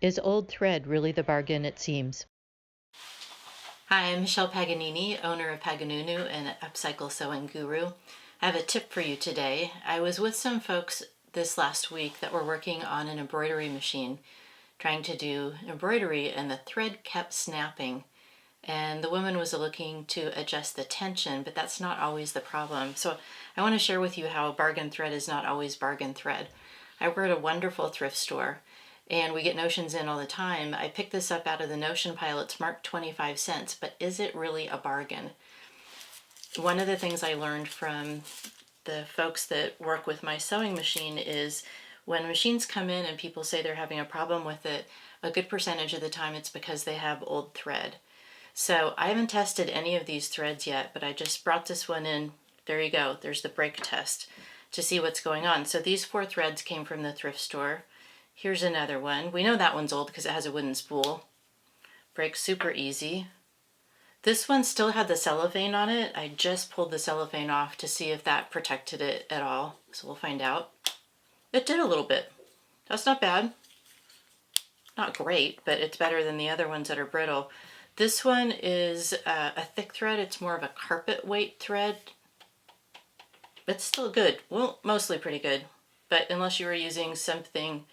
Is old thread really the bargain it seems? Hi, I'm Michelle Paganini, owner of Paganoonoo and upcycle sewing guru. I have a tip for you today. I was with some folks this last week that were working on an embroidery machine, trying to do embroidery, and the thread kept snapping. And the woman was looking to adjust the tension, but that's not always the problem. So I want to share with you how bargain thread is not always bargain thread. I work at a wonderful thrift store, and we get notions in all the time. I picked this up out of the notion pile. It's marked 25 cents, but is it really a bargain? One of the things I learned from the folks that work with my sewing machine is when machines come in and people say they're having a problem with it, a good percentage of the time it's because they have old thread. So I haven't tested any of these threads yet, but I just brought this one in. There you go. There's the break test to see what's going on. So these 4 threads came from the thrift store. Here's another one. We know that one's old because it has a wooden spool. Breaks super easy. This one still had the cellophane on it. I just pulled the cellophane off to see if that protected it at all. So we'll find out. It did a little bit. That's not bad. Not great, but it's better than the other ones that are brittle. This one is a thick thread. It's more of a carpet weight thread. It's still good. Well, mostly pretty good. But unless you were using something,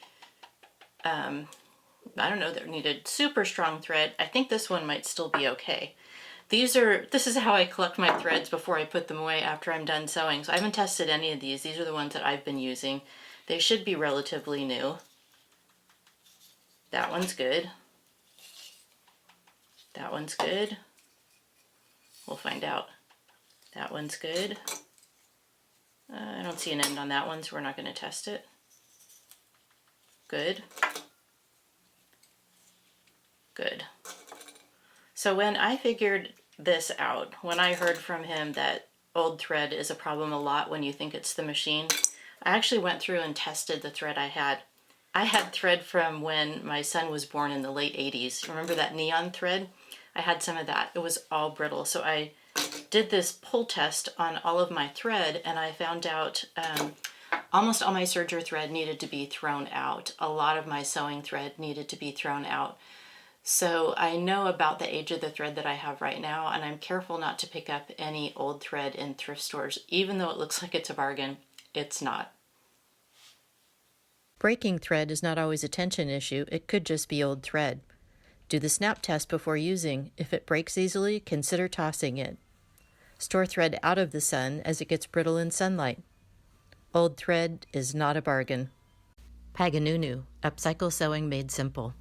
I don't know, that needed super strong thread, I think this one might still be okay. This is how I collect my threads before I put them away after I'm done sewing. So I haven't tested any of these. These are the ones that I've been using. They should be relatively new. That one's good. That one's good. We'll find out. That one's good. I don't see an end on that one, so we're not going to test it. Good. Good. So when I figured this out, when I heard from him that old thread is a problem a lot when you think it's the machine, I actually went through and tested the thread I had. I had thread from when my son was born in the late 80s. Remember that neon thread? I had some of that. It was all brittle. So I did this pull test on all of my thread, and I found out almost all my serger thread needed to be thrown out. A lot of my sewing thread needed to be thrown out. So I know about the age of the thread that I have right now, and I'm careful not to pick up any old thread in thrift stores. Even though it looks like it's a bargain, it's not. Breaking thread is not always a tension issue. It could just be old thread. Do the snap test before using. If it breaks easily, consider tossing it. Store thread out of the sun as it gets brittle in sunlight. Old thread is not a bargain. Paganoonoo, upcycle sewing made simple.